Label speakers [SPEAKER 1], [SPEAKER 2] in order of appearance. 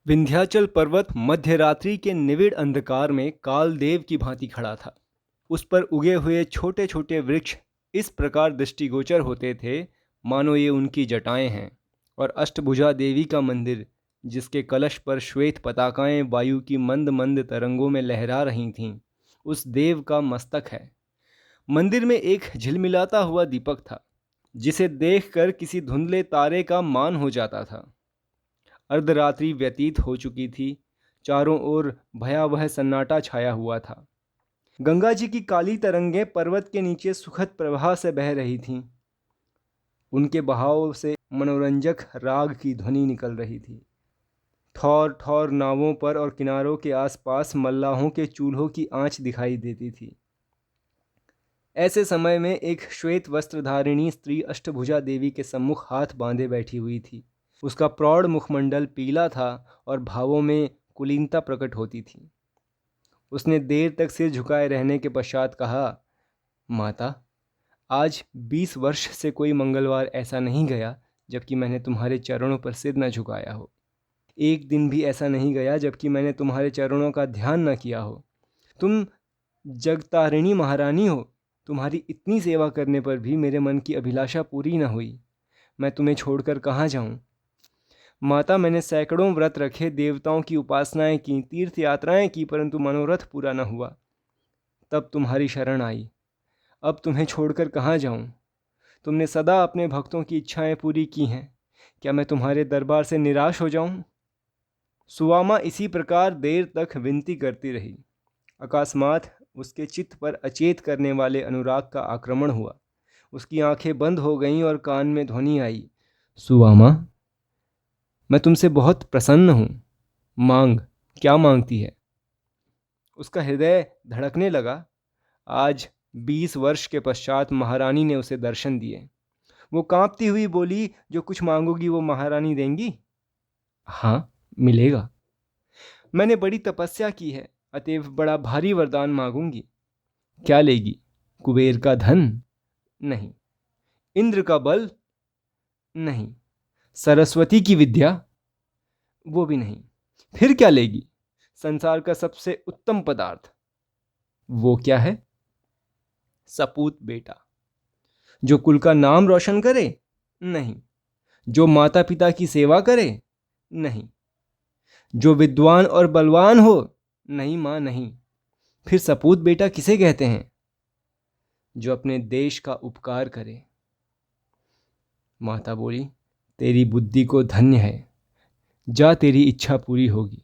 [SPEAKER 1] विंध्याचल पर्वत मध्यरात्रि के निविड़ अंधकार में कालदेव की भांति खड़ा था। उस पर उगे हुए छोटे छोटे वृक्ष इस प्रकार दृष्टिगोचर होते थे मानो ये उनकी जटाएं हैं, और अष्टभुजा देवी का मंदिर, जिसके कलश पर श्वेत पताकाएं वायु की मंद मंद तरंगों में लहरा रही थीं, उस देव का मस्तक है। मंदिर में एक झिलमिलाता हुआ दीपक था, जिसे देखकर किसी धुंधले तारे का मान हो जाता था। अर्धरात्रि व्यतीत हो चुकी थी। चारों ओर भयावह सन्नाटा छाया हुआ था। गंगा जी की काली तरंगें पर्वत के नीचे सुखद प्रवाह से बह रही थीं। उनके बहाव से मनोरंजक राग की ध्वनि निकल रही थी। ठौर ठौर नावों पर और किनारों के आसपास मल्लाहों के चूल्हों की आंच दिखाई देती थी। ऐसे समय में एक श्वेत वस्त्रधारिणी स्त्री अष्टभुजा देवी के सम्मुख हाथ बांधे बैठी हुई थी। उसका प्रौढ़ मुखमंडल पीला था और भावों में कुलीनता प्रकट होती थी। उसने देर तक सिर झुकाए रहने के पश्चात कहा, माता, आज 20 वर्ष से कोई मंगलवार ऐसा नहीं गया जबकि मैंने तुम्हारे चरणों पर सिर न झुकाया हो। एक दिन भी ऐसा नहीं गया जबकि मैंने तुम्हारे चरणों का ध्यान न किया हो। तुम जगतारिणी महारानी हो। तुम्हारी इतनी सेवा करने पर भी मेरे मन की अभिलाषा पूरी न हुई। मैं तुम्हें छोड़कर कहाँ जाऊं? माता, मैंने सैकड़ों व्रत रखे, देवताओं की उपासनाएं की, तीर्थ यात्राएं की, परंतु मनोरथ पूरा न हुआ। तब तुम्हारी शरण आई। अब तुम्हें छोड़कर कहाँ जाऊं? तुमने सदा अपने भक्तों की इच्छाएं पूरी की हैं। क्या मैं तुम्हारे दरबार से निराश हो जाऊं? सुवामा इसी प्रकार देर तक विनती करती रही। अकस्मात उसके चित्त पर अचेत करने वाले अनुराग का आक्रमण हुआ। उसकी आंखें बंद हो गईं और कान में ध्वनि आई, सुवामा, मैं तुमसे बहुत प्रसन्न हूँ। मांग, क्या मांगती है? उसका हृदय धड़कने लगा। आज 20 वर्ष के पश्चात महारानी ने उसे दर्शन दिए। वो कांपती हुई बोली, जो कुछ मांगोगी वो महारानी देंगी? हाँ, मिलेगा। मैंने बड़ी तपस्या की है, अतएव बड़ा भारी वरदान मांगूंगी। क्या लेगी? कुबेर का धन? नहीं। इंद्र का बल? नहीं। सरस्वती की विद्या? वो भी नहीं। फिर क्या लेगी? संसार का सबसे उत्तम पदार्थ। वो क्या है? सपूत बेटा। जो कुल का नाम रोशन करे? नहीं। जो माता पिता की सेवा करे? नहीं। जो विद्वान और बलवान हो? नहीं मां, नहीं। फिर सपूत बेटा किसे कहते हैं? जो अपने देश का उपकार करे। माता बोली, तेरी बुद्धि को धन्य है। जा, तेरी इच्छा पूरी होगी।